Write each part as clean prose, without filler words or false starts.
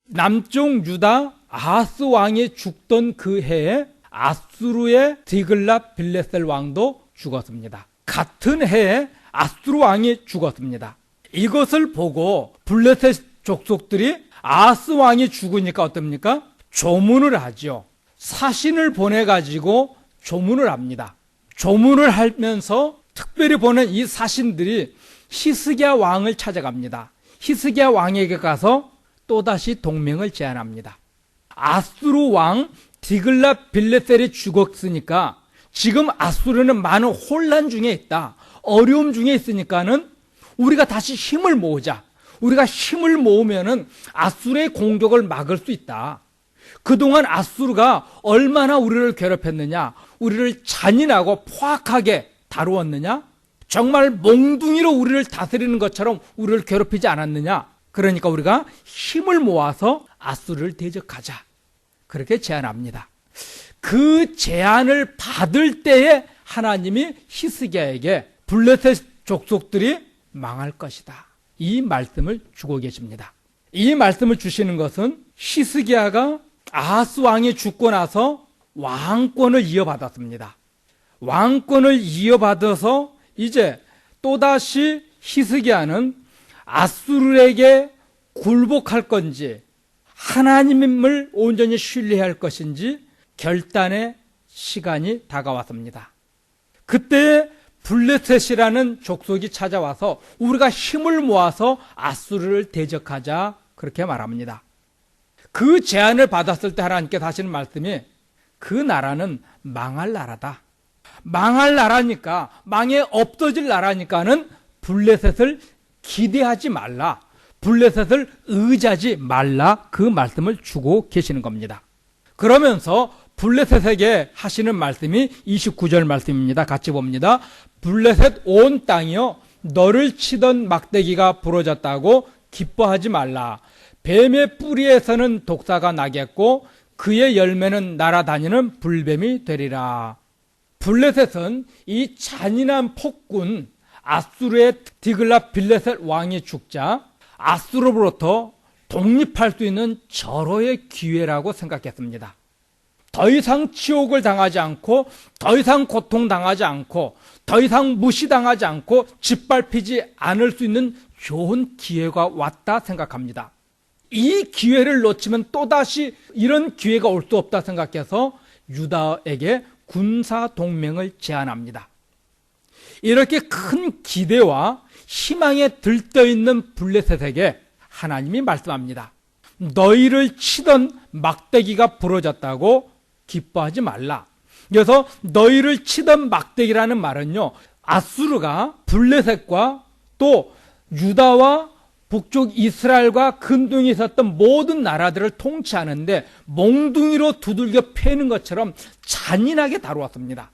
남쪽 유다 아하스 왕이 죽던 그 해에 아수르의 디글랏 빌레셀 왕도 죽었습니다. 같은 해에 아수르 왕이 죽었습니다. 이것을 보고 블레셋 족속들이 아하스 왕이 죽으니까 어떻습니까? 조문을 하죠. 사신을 보내가지고 조문을 합니다. 조문을 하면서 특별히 보낸 이 사신들이 히스기야 왕을 찾아갑니다. 히스기야 왕에게 가서 또다시 동맹을 제안합니다. 아수르 왕 디글랏 빌레셀이 죽었으니까 지금 아수르는 많은 혼란 중에 있다. 어려움 중에 있으니까는 우리가 다시 힘을 모으자. 우리가 힘을 모으면은 아수르의 공격을 막을 수 있다. 그동안 아수르가 얼마나 우리를 괴롭혔느냐, 우리를 잔인하고 포악하게 다루었느냐, 정말 몽둥이로 우리를 다스리는 것처럼 우리를 괴롭히지 않았느냐. 그러니까 우리가 힘을 모아서 아수르를 대적하자. 그렇게 제안합니다. 그 제안을 받을 때에 하나님이 히스기야에게 블레셋 족속들이 망할 것이다. 이 말씀을 주고 계십니다. 이 말씀을 주시는 것은 히스기야가 아하스 왕이 죽고 나서 왕권을 이어받았습니다. 왕권을 이어받아서 이제 또다시 히스기야는 아수르에게 굴복할 건지 하나님을 온전히 신뢰할 것인지 결단의 시간이 다가왔습니다. 그때 블레셋이라는 족속이 찾아와서 우리가 힘을 모아서 아수르를 대적하자 그렇게 말합니다. 그 제안을 받았을 때 하나님께서 하시는 말씀이 그 나라는 망할 나라다. 망할 나라니까, 망해 없어질 나라니까는 블레셋을 기대하지 말라. 블레셋을 의지하지 말라. 그 말씀을 주고 계시는 겁니다. 그러면서 블레셋에게 하시는 말씀이 29절 말씀입니다. 같이 봅니다. 블레셋 온 땅이여 너를 치던 막대기가 부러졌다고 기뻐하지 말라. 뱀의 뿌리에서는 독사가 나겠고 그의 열매는 날아다니는 불뱀이 되리라. 블레셋은 이 잔인한 폭군 아수르의 디글랏 빌레셋 왕이 죽자 아수르로부터 독립할 수 있는 절호의 기회라고 생각했습니다. 더 이상 치욕을 당하지 않고, 더 이상 고통당하지 않고, 더 이상 무시당하지 않고 짓밟히지 않을 수 있는 좋은 기회가 왔다 생각합니다. 이 기회를 놓치면 또다시 이런 기회가 올 수 없다 생각해서 유다에게 군사 동맹을 제안합니다. 이렇게 큰 기대와 희망에 들떠있는 블레셋에게 하나님이 말씀합니다. 너희를 치던 막대기가 부러졌다고 기뻐하지 말라. 그래서 너희를 치던 막대기라는 말은요, 아수르가 블레셋과 또 유다와 북쪽 이스라엘과 근동에 있었던 모든 나라들을 통치하는데 몽둥이로 두들겨 패는 것처럼 잔인하게 다루었습니다.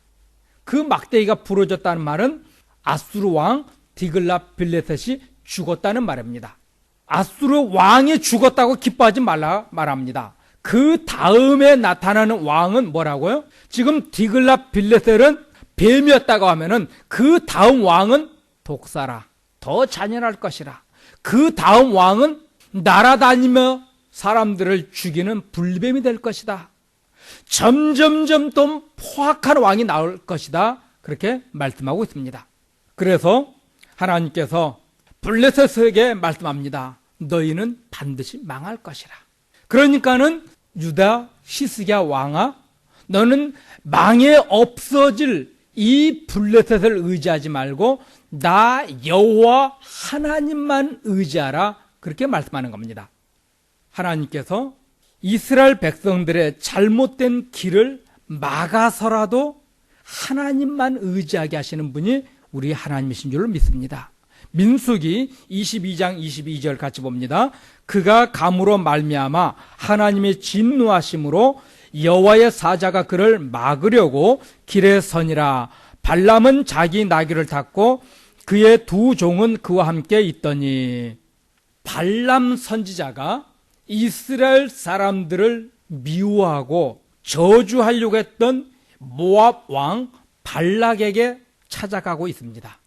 그 막대기가 부러졌다는 말은 아수르 왕 디글랏 빌레셋이 죽었다는 말입니다. 아수르 왕이 죽었다고 기뻐하지 말라 말합니다. 그 다음에 나타나는 왕은 뭐라고요? 지금 디글랏 빌레셋은 뱀이었다고 하면은 그 다음 왕은 독사라. 더 잔인할 것이라. 그 다음 왕은 날아다니며 사람들을 죽이는 불뱀이 될 것이다. 점점점 또 포악한 왕이 나올 것이다. 그렇게 말씀하고 있습니다. 그래서 하나님께서 블레셋에게 말씀합니다. 너희는 반드시 망할 것이라. 그러니까는 유다 히스기야 왕아, 너는 망해 없어질 이 블레셋을 의지하지 말고 나 여호와 하나님만 의지하라. 그렇게 말씀하는 겁니다. 하나님께서 이스라엘 백성들의 잘못된 길을 막아서라도 하나님만 의지하게 하시는 분이 우리 하나님이신 줄로 믿습니다. 민수기 22장 22절 같이 봅니다. 그가 감으로 말미암아 하나님의 진노하심으로 여호와의 사자가 그를 막으려고 길에 서니라. 발람은 자기 나귀를 탔고 그의 두 종은 그와 함께 있더니. 발람 선지자가 이스라엘 사람들을 미워하고 저주하려고 했던 모압 왕 발락에게 찾아가고 있습니다.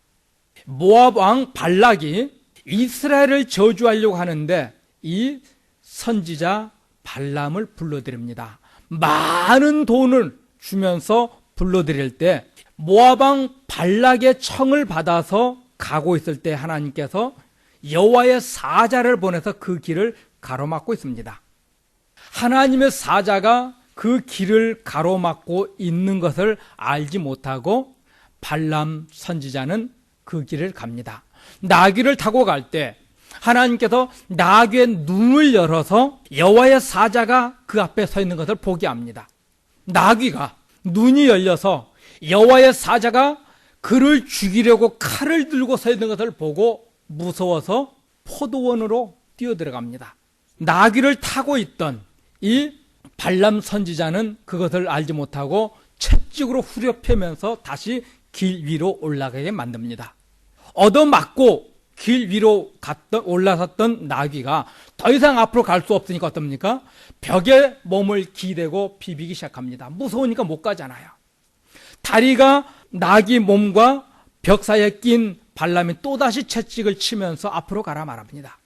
모압 왕 발락이 이스라엘을 저주하려고 하는데 이 선지자 발람을 불러드립니다. 많은 돈을 주면서 불러드릴 때 모압 왕 발락의 청을 받아서 가고 있을 때 하나님께서 여호와의 사자를 보내서 그 길을 가로막고 있습니다. 하나님의 사자가 그 길을 가로막고 있는 것을 알지 못하고 발람 선지자는 그 길을 갑니다. 나귀를 타고 갈 때 하나님께서 나귀의 눈을 열어서 여호와의 사자가 그 앞에 서 있는 것을 보게 합니다. 나귀가 눈이 열려서 여호와의 사자가 그를 죽이려고 칼을 들고 서 있는 것을 보고 무서워서 포도원으로 뛰어들어갑니다. 나귀를 타고 있던 이 발람 선지자는 그것을 알지 못하고 채찍으로 후려패면서 다시 길 위로 올라가게 만듭니다. 얻어맞고 길 위로 올라섰던 나귀가 더 이상 앞으로 갈 수 없으니까 어떻습니까? 벽에 몸을 기대고 비비기 시작합니다. 무서우니까 못 가잖아요. 다리가 나귀 몸과 벽 사이에 낀 발람이 또다시 채찍을 치면서 앞으로 가라 말합니다.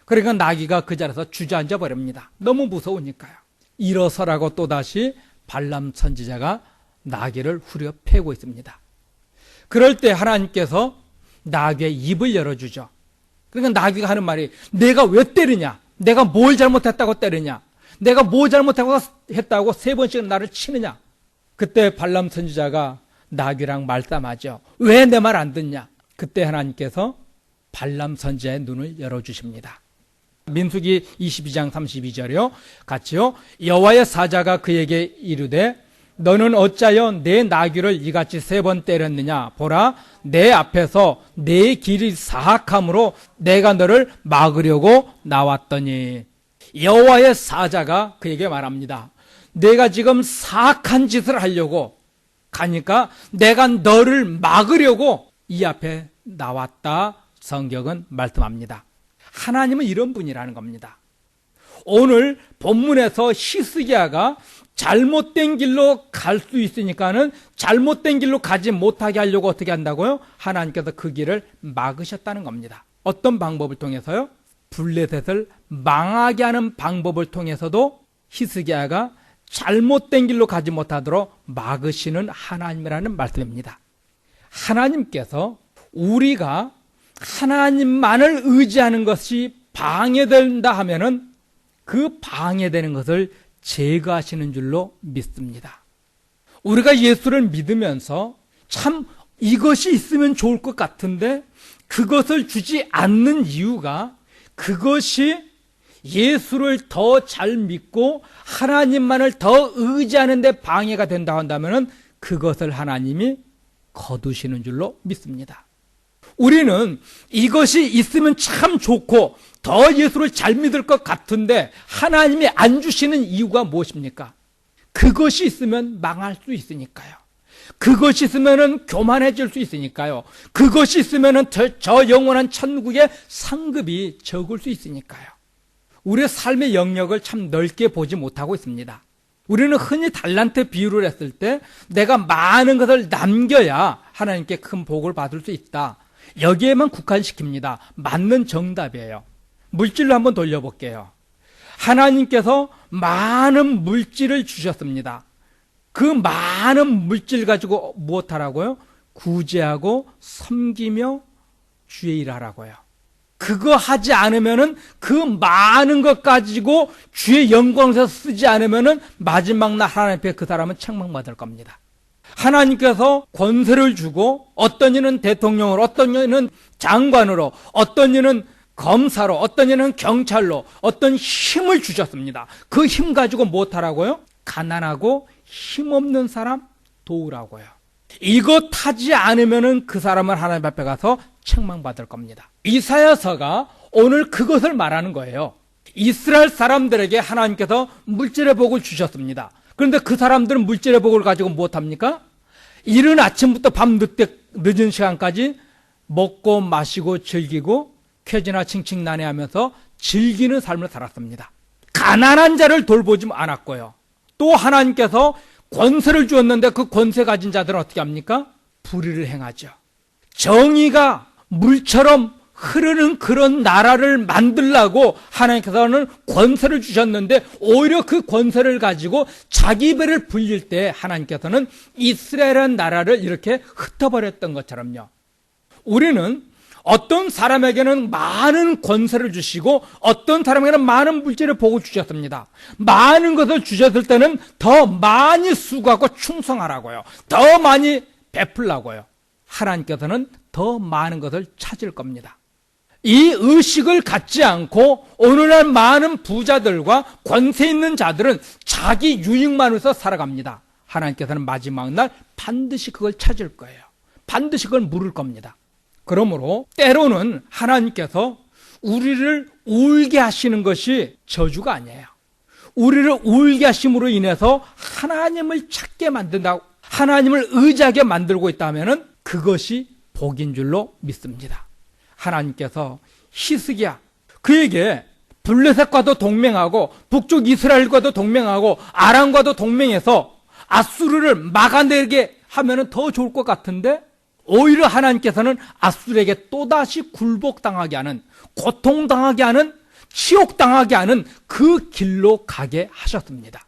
그러니까 나귀가 그 자리에서 주저앉아 버립니다. 너무 무서우니까요. 일어서라고 또다시 발람 선지자가 나귀를 후려 패고 있습니다. 그럴 때 하나님께서 나귀의 입을 열어주죠. 그러니까 나귀가 하는 말이 내가 왜 때리냐? 내가 뭘 잘못했다고 때리냐? 내가 뭐 잘못했다고 했다고 3번씩 나를 치느냐? 그때 발람 선지자가 나귀랑 말싸움하죠. 왜 내 말 안 듣냐? 그때 하나님께서 발람 선지자의 눈을 열어주십니다. 민수기 22장 32절이요. 같이요. 여호와의 사자가 그에게 이르되 너는 어찌하여 내 나귀를 이같이 3번 때렸느냐? 보라, 내 앞에서 내 길이 사악함으로 내가 너를 막으려고 나왔더니. 여호와의 사자가 그에게 말합니다. 내가 지금 사악한 짓을 하려고 가니까 내가 너를 막으려고 이 앞에 나왔다. 성경은 말씀합니다. 하나님은 이런 분이라는 겁니다. 오늘 본문에서 히스기야가 잘못된 길로 갈 수 있으니까는 잘못된 길로 가지 못하게 하려고 어떻게 한다고요? 하나님께서 그 길을 막으셨다는 겁니다. 어떤 방법을 통해서요? 블레셋을 망하게 하는 방법을 통해서도 히스기야가 잘못된 길로 가지 못하도록 막으시는 하나님이라는 말씀입니다. 하나님께서 우리가 하나님만을 의지하는 것이 방해된다 하면은 그 방해되는 것을 제거하시는 줄로 믿습니다. 우리가 예수를 믿으면서 참 이것이 있으면 좋을 것 같은데 그것을 주지 않는 이유가 그것이 예수를 더 잘 믿고 하나님만을 더 의지하는 데 방해가 된다 한다면 그것을 하나님이 거두시는 줄로 믿습니다. 우리는 이것이 있으면 참 좋고 더 예수를 잘 믿을 것 같은데 하나님이 안 주시는 이유가 무엇입니까? 그것이 있으면 망할 수 있으니까요. 그것이 있으면 교만해질 수 있으니까요. 그것이 있으면 저 영원한 천국의 상급이 적을 수 있으니까요. 우리의 삶의 영역을 참 넓게 보지 못하고 있습니다. 우리는 흔히 달란트 비유를 했을 때 내가 많은 것을 남겨야 하나님께 큰 복을 받을 수 있다. 여기에만 국한시킵니다. 맞는 정답이에요. 물질로 한번 돌려볼게요. 하나님께서 많은 물질을 주셨습니다. 그 많은 물질 가지고 무엇하라고요? 구제하고 섬기며 주의 일하라고요. 그거 하지 않으면은 그 많은 것 가지고 주의 영광에서 쓰지 않으면은 마지막 날 하나님 앞에 그 사람은 책망받을 겁니다. 하나님께서 권세를 주고 어떤 이는 대통령으로, 어떤 이는 장관으로, 어떤 이는 검사로, 어떤 이는 경찰로 어떤 힘을 주셨습니다. 그 힘 가지고 무엇하라고요? 가난하고 힘없는 사람 도우라고요. 이것 하지 않으면은 그 사람은 하나님 앞에 가서 책망받을 겁니다. 이사야서가 오늘 그것을 말하는 거예요. 이스라엘 사람들에게 하나님께서 물질의 복을 주셨습니다. 그런데 그 사람들은 물질의 복을 가지고 무엇합니까? 이른 아침부터 밤 늦은 시간까지 먹고 마시고 즐기고 쾌지나 칭칭난해하면서 즐기는 삶을 살았습니다. 가난한 자를 돌보지 않았고요. 또 하나님께서 권세를 주었는데 그 권세 가진 자들은 어떻게 합니까? 불의를 행하죠. 정의가 물처럼 흐르는 그런 나라를 만들라고 하나님께서는 권세를 주셨는데 오히려 그 권세를 가지고 자기 배를 불릴 때 하나님께서는 이스라엘이라는 나라를 이렇게 흩어버렸던 것처럼요. 우리는 어떤 사람에게는 많은 권세를 주시고 어떤 사람에게는 많은 물질을 보고 주셨습니다. 많은 것을 주셨을 때는 더 많이 수고하고 충성하라고요. 더 많이 베풀라고요. 하나님께서는 더 많은 것을 찾을 겁니다. 이 의식을 갖지 않고 오늘날 많은 부자들과 권세 있는 자들은 자기 유익만 위해서 살아갑니다. 하나님께서는 마지막 날 반드시 그걸 찾을 거예요. 반드시 그걸 물을 겁니다. 그러므로 때로는 하나님께서 우리를 울게 하시는 것이 저주가 아니에요. 우리를 울게 하심으로 인해서 하나님을 찾게 만든다고, 하나님을 의지하게 만들고 있다면 그것이 복인 줄로 믿습니다. 하나님께서 히스기야, 그에게 블레셋과도 동맹하고 북쪽 이스라엘과도 동맹하고 아람과도 동맹해서 아수르를 막아내게 하면 더 좋을 것 같은데 오히려 하나님께서는 아수르에게 또다시 굴복당하게 하는, 고통당하게 하는, 치욕당하게 하는 그 길로 가게 하셨습니다.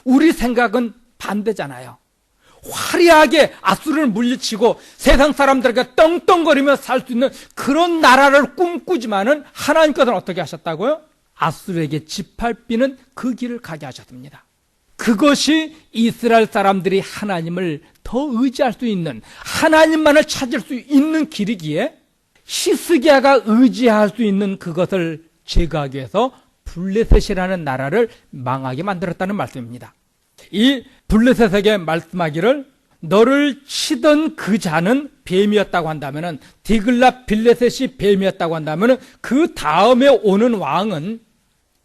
우리 생각은 반대잖아요. 화려하게 아수르를 물리치고 세상 사람들에게 떵떵거리며 살 수 있는 그런 나라를 꿈꾸지만은 하나님께서는 어떻게 하셨다고요? 아수르에게 짓밟히는 그 길을 가게 하셨습니다. 그것이 이스라엘 사람들이 하나님을 더 의지할 수 있는, 하나님만을 찾을 수 있는 길이기에 히스기야가 의지할 수 있는 그것을 제거하기 위해서 블레셋이라는 나라를 망하게 만들었다는 말씀입니다. 이 블레셋에게 말씀하기를 너를 치던 그 자는 뱀이었다고 한다면, 디글랏 빌레셋이 뱀이었다고 한다면 그 다음에 오는 왕은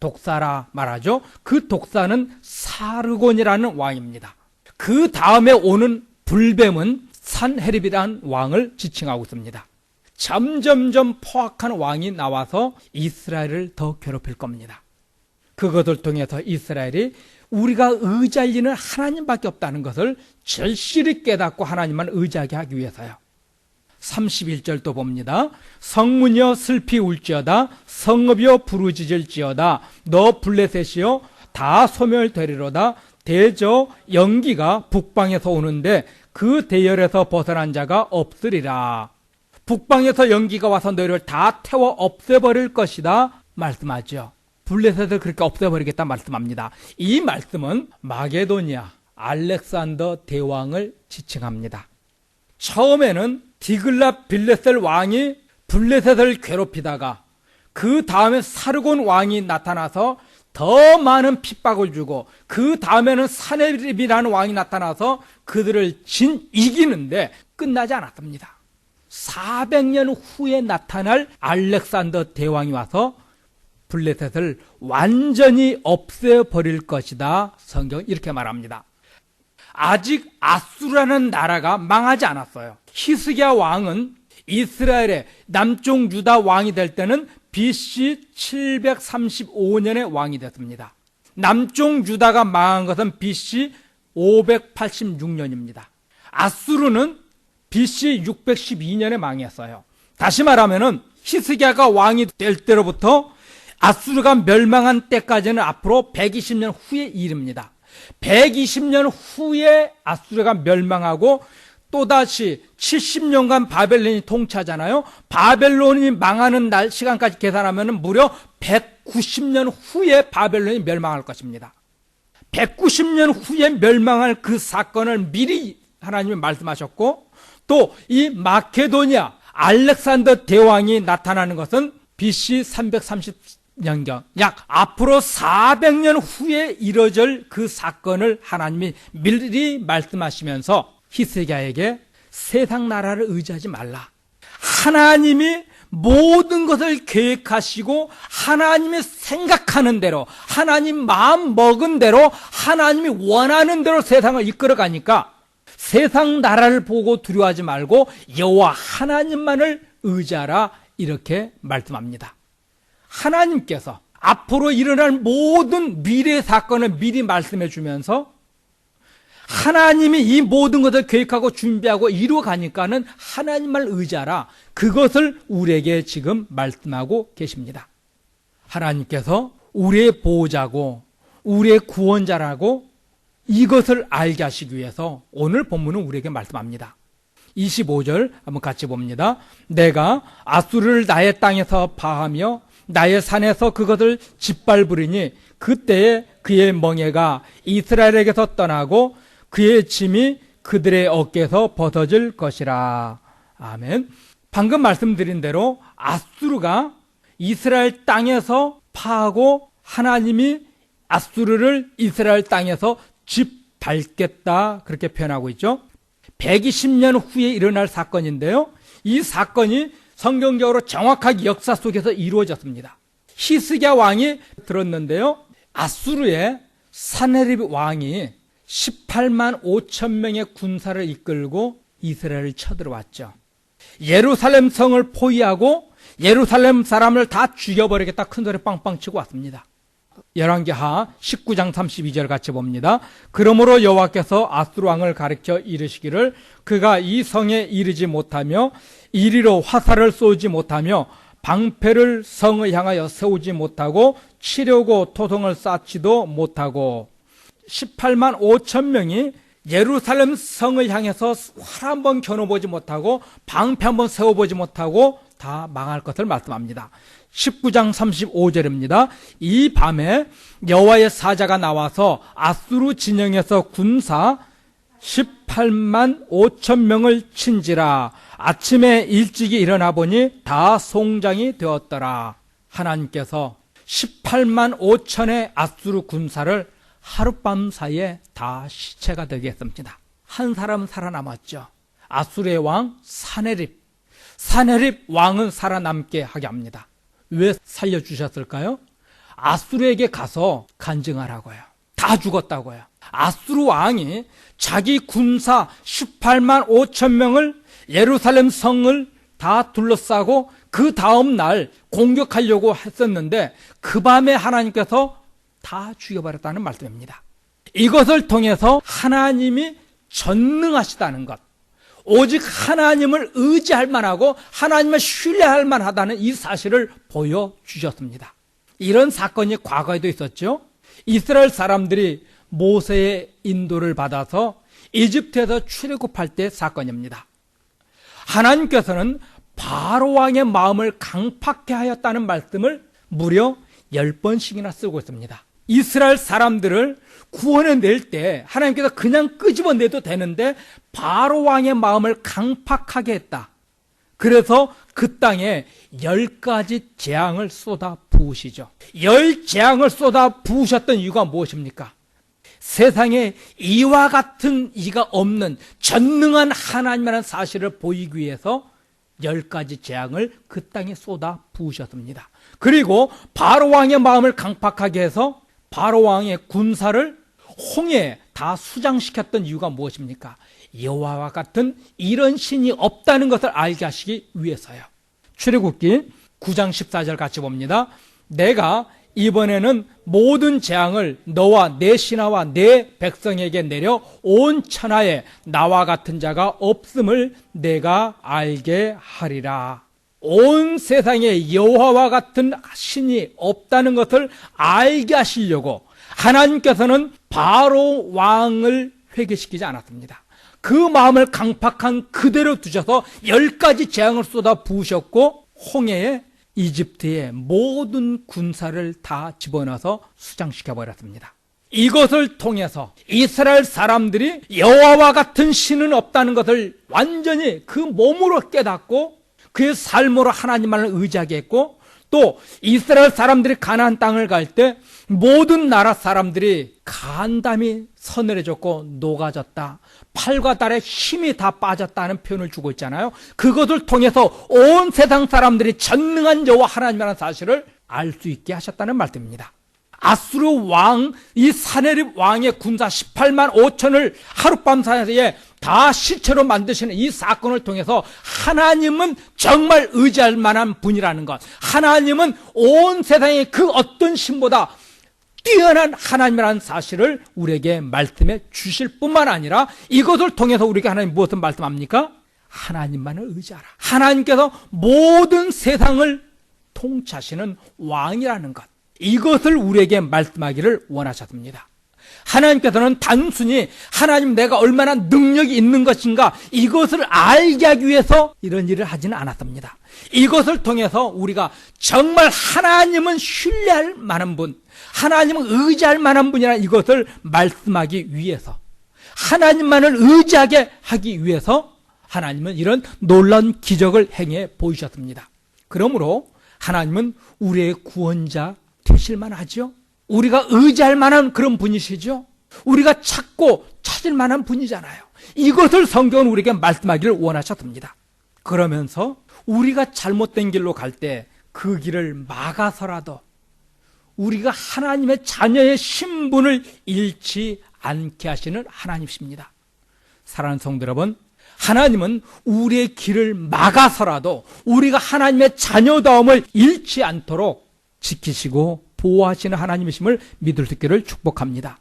독사라 말하죠. 그 독사는 사르곤이라는 왕입니다. 그 다음에 오는 불뱀은 산헤립이라는 왕을 지칭하고 있습니다. 점점점 포악한 왕이 나와서 이스라엘을 더 괴롭힐 겁니다. 그것을 통해서 이스라엘이 우리가 의지할 리는 하나님밖에 없다는 것을 절실히 깨닫고 하나님만 의지하게 하기 위해서요. 31절도 봅니다. 성문이여 슬피 울지어다, 성읍이여 부르짖을지어다, 너 블레셋이여 다 소멸되리로다. 대저 연기가 북방에서 오는데 그 대열에서 벗어난 자가 없으리라. 북방에서 연기가 와서 너희를 다 태워 없애버릴 것이다 말씀하죠. 블레셋을 그렇게 없애버리겠다 말씀합니다. 이 말씀은 마게도니아 알렉산더 대왕을 지칭합니다. 처음에는 디글랏 빌레셋 왕이 블레셋을 괴롭히다가 그 다음에 사르곤 왕이 나타나서 더 많은 핍박을 주고 그 다음에는 사네립이라는 왕이 나타나서 그들을 이기는데 끝나지 않았습니다. 400년 후에 나타날 알렉산더 대왕이 와서 블레셋을 완전히 없애버릴 것이다. 성경은 이렇게 말합니다. 아직 아수르라는 나라가 망하지 않았어요. 히스기야 왕은 이스라엘의 남쪽 유다 왕이 될 때는 BC 735년에 왕이 됐습니다. 남쪽 유다가 망한 것은 BC 586년입니다. 아수르는 BC 612년에 망했어요. 다시 말하면은 히스기야가 왕이 될 때로부터 아수르가 멸망한 때까지는 앞으로 120년 후의 일입니다. 120년 후에 아수르가 멸망하고 또다시 70년간 바벨론이 통치하잖아요. 바벨론이 망하는 날 시간까지 계산하면 무려 190년 후에 바벨론이 멸망할 것입니다. 190년 후에 멸망할 그 사건을 미리 하나님이 말씀하셨고, 또 이 마케도니아 알렉산더 대왕이 나타나는 것은 BC 330년경, 약 앞으로 400년 후에 이뤄질 그 사건을 하나님이 미리 말씀하시면서 히스기야에게 세상 나라를 의지하지 말라. 하나님이 모든 것을 계획하시고 하나님이 생각하는 대로, 하나님 마음 먹은 대로, 하나님이 원하는 대로 세상을 이끌어가니까 세상 나라를 보고 두려워하지 말고 여호와 하나님만을 의지하라, 이렇게 말씀합니다. 하나님께서 앞으로 일어날 모든 미래 사건을 미리 말씀해 주면서 하나님이 이 모든 것을 계획하고 준비하고 이루어 가니까는 하나님만 의지하라. 그것을 우리에게 지금 말씀하고 계십니다. 하나님께서 우리의 보호자고 우리의 구원자라고 이것을 알게 하시기 위해서 오늘 본문은 우리에게 말씀합니다. 25절 한번 같이 봅니다. 내가 아수르를 나의 땅에서 파하며 나의 산에서 그것을 짓밟으리니 그때에 그의 멍에가 이스라엘에게서 떠나고 그의 짐이 그들의 어깨에서 벗어질 것이라. 아멘. 방금 말씀드린 대로 아수르가 이스라엘 땅에서 파하고 하나님이 아수르를 이스라엘 땅에서 짓밟겠다 그렇게 표현하고 있죠. 120년 후에 일어날 사건인데요. 이 사건이 성경적으로 정확하게 역사 속에서 이루어졌습니다. 히스기야 왕이 들었는데요. 아수르의 사네립 왕이 18만 5천 명의 군사를 이끌고 이스라엘을 쳐들어왔죠. 예루살렘 성을 포위하고 예루살렘 사람을 다 죽여버리겠다 큰 소리 빵빵 치고 왔습니다. 열왕기하 19장 32절 같이 봅니다. 그러므로 여호와께서 아수르 왕을 가리켜 이르시기를 그가 이 성에 이르지 못하며 이리로 화살을 쏘지 못하며 방패를 성을 향하여 세우지 못하고 치려고 토성을 쌓지도 못하고 18만 5천 명이 예루살렘 성을 향해서 활 한번 겨눠보지 못하고 방패 한번 세워보지 못하고 다 망할 것을 말씀합니다. 19장 35절입니다. 이 밤에 여호와의 사자가 나와서 아수르 진영에서 군사 18만 5천 명을 친지라. 아침에 일찍이 일어나 보니 다 송장이 되었더라. 하나님께서 18만 5천의 아수르 군사를 하룻밤 사이에 다 시체가 되게 했습니다. 한 사람은 살아남았죠. 아수르의 왕 사네립 왕은 살아남게 하게 합니다. 왜 살려주셨을까요? 아수르에게 가서 간증하라고요. 다 죽었다고요. 아수르 왕이 자기 군사 18만 5천 명을 예루살렘 성을 다 둘러싸고 그 다음 날 공격하려고 했었는데 그 밤에 하나님께서 다 죽여버렸다는 말씀입니다. 이것을 통해서 하나님이 전능하시다는 것, 오직 하나님을 의지할 만하고 하나님을 신뢰할 만하다는 이 사실을 보여주셨습니다. 이런 사건이 과거에도 있었죠. 이스라엘 사람들이 모세의 인도를 받아서 이집트에서 출애굽할 때 사건입니다. 하나님께서는 바로 왕의 마음을 강팍해 하였다는 말씀을 무려 10번씩이나 쓰고 있습니다. 이스라엘 사람들을 구원해낼 때 하나님께서 그냥 끄집어내도 되는데 바로 왕의 마음을 강팍하게 했다. 그래서 그 땅에 10가지 재앙을 쏟아 부으시죠. 10재앙을 쏟아 부으셨던 이유가 무엇입니까? 세상에 이와 같은 이가 없는 전능한 하나님이라는 사실을 보이기 위해서 10가지 재앙을 그 땅에 쏟아 부으셨습니다. 그리고 바로 왕의 마음을 강팍하게 해서 바로 왕의 군사를 홍해에 다 수장시켰던 이유가 무엇입니까? 여호와와 같은 이런 신이 없다는 것을 알게 하시기 위해서요. 출애굽기 9장 14절 같이 봅니다. 내가 이번에는 모든 재앙을 너와 내 신하와 내 백성에게 내려 온 천하에 나와 같은 자가 없음을 내가 알게 하리라. 온 세상에 여호와와 같은 신이 없다는 것을 알게 하시려고 하나님께서는 바로 왕을 회개시키지 않았습니다. 그 마음을 강팍한 그대로 두셔서 10가지 재앙을 쏟아 부으셨고 홍해에 이집트의 모든 군사를 다 집어넣어서 수장시켜 버렸습니다. 이것을 통해서 이스라엘 사람들이 여호와와 같은 신은 없다는 것을 완전히 그 몸으로 깨닫고 그의 삶으로 하나님만을 의지하게 했고, 또 이스라엘 사람들이 가나안 땅을 갈 때 모든 나라 사람들이 간담이 서늘해졌고 녹아졌다, 팔과 발에 힘이 다 빠졌다는 표현을 주고 있잖아요. 그것을 통해서 온 세상 사람들이 전능한 여호와 하나님이라는 사실을 알 수 있게 하셨다는 말씀입니다. 아수르 왕, 이 사네립 왕의 군사 18만 5천을 하룻밤 사이에 다 시체로 만드시는 이 사건을 통해서 하나님은 정말 의지할 만한 분이라는 것, 하나님은 온 세상의 그 어떤 신보다 뛰어난 하나님이라는 사실을 우리에게 말씀해 주실 뿐만 아니라 이것을 통해서 우리에게 하나님 무엇을 말씀합니까? 하나님만을 의지하라. 하나님께서 모든 세상을 통치하시는 왕이라는 것, 이것을 우리에게 말씀하기를 원하셨습니다. 하나님께서는 단순히 하나님 내가 얼마나 능력이 있는 것인가 이것을 알게 하기 위해서 이런 일을 하지는 않았습니다. 이것을 통해서 우리가 정말 하나님은 신뢰할 만한 분, 하나님은 의지할 만한 분이라는 이것을 말씀하기 위해서, 하나님만을 의지하게 하기 위해서 하나님은 이런 놀라운 기적을 행해 보이셨습니다. 그러므로 하나님은 우리의 구원자 되실 만하죠. 우리가 의지할 만한 그런 분이시죠. 우리가 찾고 찾을 만한 분이잖아요. 이것을 성경은 우리에게 말씀하기를 원하셨습니다. 그러면서 우리가 잘못된 길로 갈 때 그 길을 막아서라도 우리가 하나님의 자녀의 신분을 잃지 않게 하시는 하나님이십니다. 사랑하는 성도 여러분, 하나님은 우리의 길을 막아서라도 우리가 하나님의 자녀다움을 잃지 않도록 지키시고 보호하시는 하나님이심을 믿을 수 있기를 축복합니다.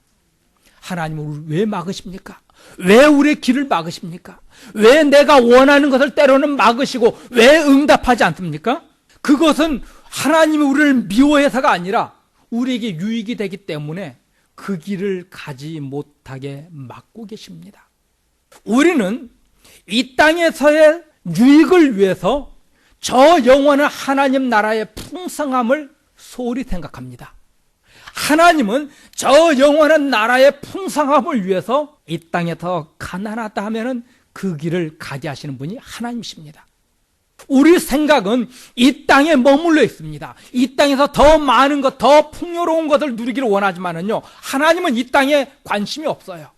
하나님은 우리를 왜 막으십니까? 왜 우리의 길을 막으십니까? 왜 내가 원하는 것을 때로는 막으시고 왜 응답하지 않습니까? 그것은 하나님이 우리를 미워해서가 아니라 우리에게 유익이 되기 때문에 그 길을 가지 못하게 막고 계십니다. 우리는 이 땅에서의 유익을 위해서 저 영원한 하나님 나라의 풍성함을 소홀히 생각합니다. 하나님은 저 영원한 나라의 풍성함을 위해서 이 땅에서 가난하다 하면은 그 길을 가게 하시는 분이 하나님이십니다. 우리 생각은 이 땅에 머물러 있습니다. 이 땅에서 더 많은 것, 더 풍요로운 것을 누리기를 원하지만은요, 하나님은 이 땅에 관심이 없어요.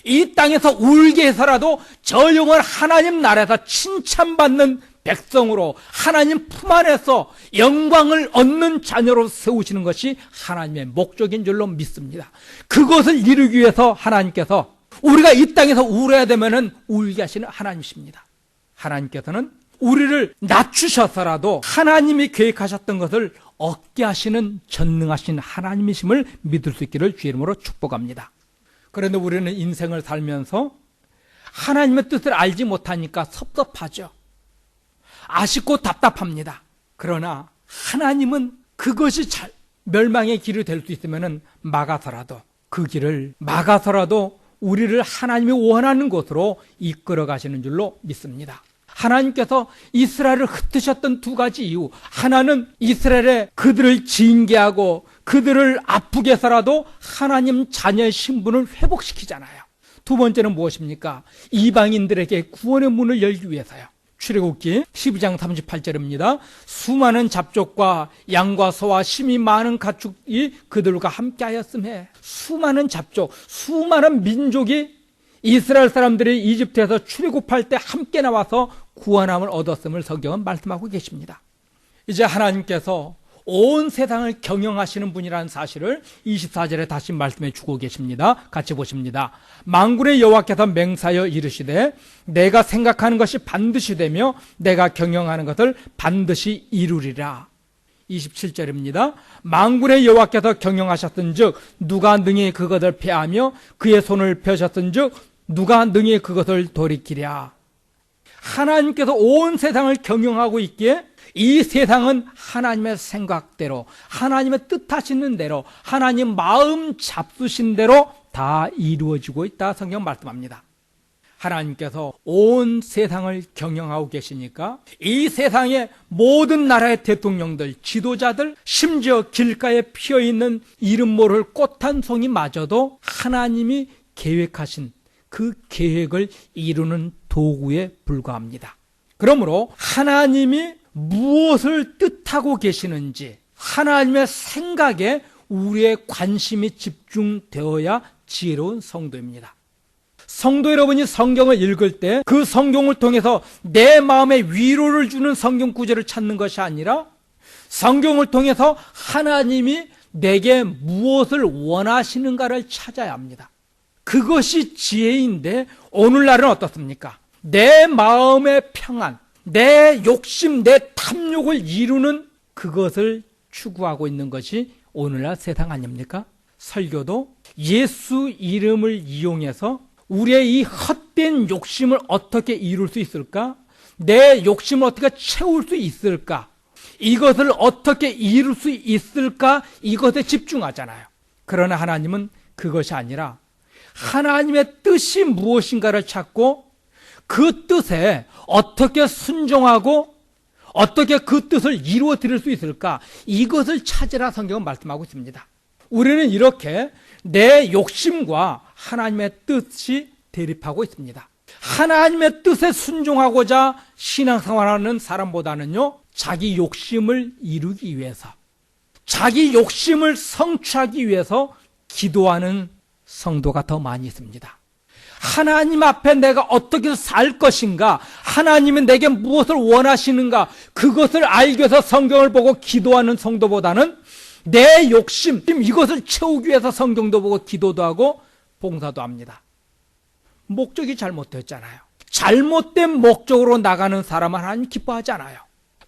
이 땅에서 울게 해서라도 저 영원 하나님 나라에서 칭찬받는 백성으로 하나님 품 안에서 영광을 얻는 자녀로 세우시는 것이 하나님의 목적인 줄로 믿습니다. 그것을 이루기 위해서 하나님께서 우리가 이 땅에서 울어야 되면은 울게 하시는 하나님이십니다. 하나님께서는 우리를 낮추셔서라도 하나님이 계획하셨던 것을 얻게 하시는 전능하신 하나님이심을 믿을 수 있기를 주의 이름으로 축복합니다. 그런데 우리는 인생을 살면서 하나님의 뜻을 알지 못하니까 섭섭하죠. 아쉽고 답답합니다. 그러나 하나님은 그것이 멸망의 길이 될 수 있으면 막아서라도 그 길을 막아서라도 우리를 하나님이 원하는 곳으로 이끌어 가시는 줄로 믿습니다. 하나님께서 이스라엘을 흩으셨던 두 가지 이유, 하나는 이스라엘에 그들을 징계하고 그들을 아프게 해서라도 하나님 자녀의 신분을 회복시키잖아요. 두 번째는 무엇입니까? 이방인들에게 구원의 문을 열기 위해서요. 출애굽기 12장 38절입니다. 수많은 잡족과 양과 소와 심이 많은 가축이 그들과 함께 하였음에, 수많은 잡족, 수많은 민족이 이스라엘 사람들이 이집트에서 출애굽할 때 함께 나와서 구원함을 얻었음을 성경은 말씀하고 계십니다. 이제 하나님께서 온 세상을 경영하시는 분이라는 사실을 24절에 다시 말씀해 주고 계십니다. 같이 보십니다. 만군의 여호와께서 맹세하여 이르시되 내가 생각하는 것이 반드시 되며 내가 경영하는 것을 반드시 이루리라. 27절입니다. 만군의 여호와께서 경영하셨은즉 누가 능히 그것을 패하며 그의 손을 펴셨은즉 누가 능히 그것을 돌이키랴. 하나님께서 온 세상을 경영하고 있기에 이 세상은 하나님의 생각대로, 하나님의 뜻하시는 대로, 하나님 마음 잡수신 대로 다 이루어지고 있다 성경 말씀합니다. 하나님께서 온 세상을 경영하고 계시니까 이 세상의 모든 나라의 대통령들, 지도자들, 심지어 길가에 피어있는 이름 모를 꽃 한 송이마저도 하나님이 계획하신 그 계획을 이루는 도구에 불과합니다. 그러므로 하나님이 무엇을 뜻하고 계시는지 하나님의 생각에 우리의 관심이 집중되어야 지혜로운 성도입니다. 성도 여러분이 성경을 읽을 때 그 성경을 통해서 내 마음에 위로를 주는 성경 구절을 찾는 것이 아니라 성경을 통해서 하나님이 내게 무엇을 원하시는가를 찾아야 합니다. 그것이 지혜인데 오늘날은 어떻습니까? 내 마음의 평안, 내 욕심, 내 탐욕을 이루는 그것을 추구하고 있는 것이 오늘날 세상 아닙니까? 설교도 예수 이름을 이용해서 우리의 이 헛된 욕심을 어떻게 이룰 수 있을까? 내 욕심을 어떻게 채울 수 있을까? 이것을 어떻게 이룰 수 있을까? 이것에 집중하잖아요. 그러나 하나님은 그것이 아니라 하나님의 뜻이 무엇인가를 찾고 그 뜻에 어떻게 순종하고 어떻게 그 뜻을 이루어 드릴 수 있을까? 이것을 찾으라 성경은 말씀하고 있습니다. 우리는 이렇게 내 욕심과 하나님의 뜻이 대립하고 있습니다. 하나님의 뜻에 순종하고자 신앙생활하는 사람보다는요, 자기 욕심을 이루기 위해서, 자기 욕심을 성취하기 위해서 기도하는 성도가 더 많이 있습니다. 하나님 앞에 내가 어떻게 살 것인가, 하나님은 내게 무엇을 원하시는가, 그것을 알기 위해서 성경을 보고 기도하는 성도보다는 내 욕심, 이것을 채우기 위해서 성경도 보고 기도도 하고 봉사도 합니다. 목적이 잘못됐잖아요. 잘못된 목적으로 나가는 사람은 하나님 기뻐하지 않아요.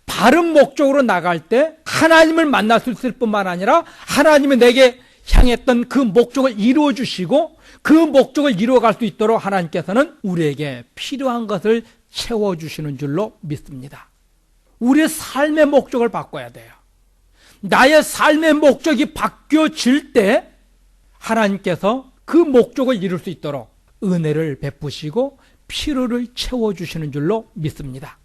바른 목적으로 나갈 때 하나님을 만날 수 있을 뿐만 아니라 하나님이 내게 향했던 그 목적을 이루어 주시고 그 목적을 이루어갈 수 있도록 하나님께서는 우리에게 필요한 것을 채워주시는 줄로 믿습니다. 우리의 삶의 목적을 바꿔야 돼요. 나의 삶의 목적이 바뀌어질 때 하나님께서 그 목적을 이룰 수 있도록 은혜를 베푸시고 필요를 채워주시는 줄로 믿습니다.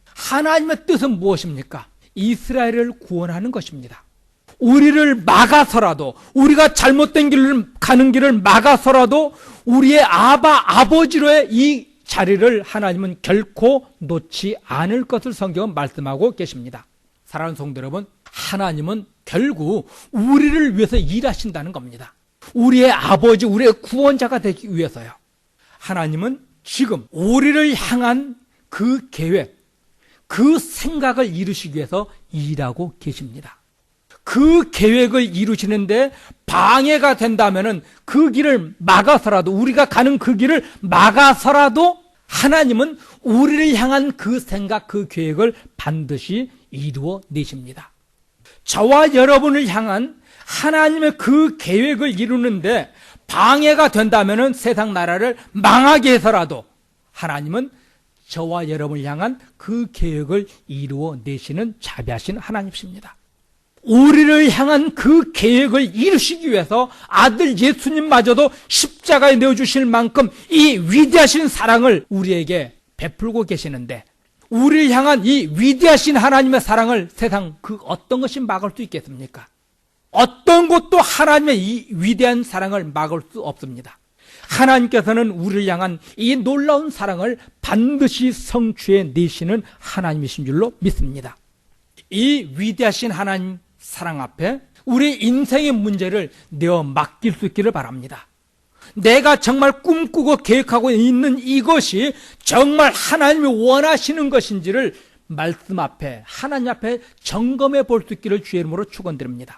하나님의 뜻은 무엇입니까? 이스라엘을 구원하는 것입니다. 우리를 막아서라도, 우리가 잘못된 길을 가는 길을 막아서라도 우리의 아버지로의 이 자리를 하나님은 결코 놓지 않을 것을 성경은 말씀하고 계십니다. 사랑하는 성도 여러분, 하나님은 결국 우리를 위해서 일하신다는 겁니다. 우리의 아버지, 우리의 구원자가 되기 위해서요. 하나님은 지금 우리를 향한 그 계획, 그 생각을 이루시기 위해서 일하고 계십니다. 그 계획을 이루시는데 방해가 된다면은 그 길을 막아서라도, 우리가 가는 그 길을 막아서라도 하나님은 우리를 향한 그 생각, 그 계획을 반드시 이루어 내십니다. 저와 여러분을 향한 하나님의 그 계획을 이루는데 방해가 된다면은 세상 나라를 망하게 해서라도 하나님은 저와 여러분을 향한 그 계획을 이루어 내시는 자비하신 하나님이십니다. 우리를 향한 그 계획을 이루시기 위해서 아들 예수님마저도 십자가에 내어주실 만큼 이 위대하신 사랑을 우리에게 베풀고 계시는데, 우리를 향한 이 위대하신 하나님의 사랑을 세상 그 어떤 것이 막을 수 있겠습니까? 어떤 것도 하나님의 이 위대한 사랑을 막을 수 없습니다. 하나님께서는 우리를 향한 이 놀라운 사랑을 반드시 성취해 내시는 하나님이신 줄로 믿습니다. 이 위대하신 하나님 사랑 앞에 우리 인생의 문제를 내어 맡길 수 있기를 바랍니다. 내가 정말 꿈꾸고 계획하고 있는 이것이 정말 하나님이 원하시는 것인지를 말씀 앞에, 하나님 앞에 점검해 볼 수 있기를 주의 이름으로 축원드립니다.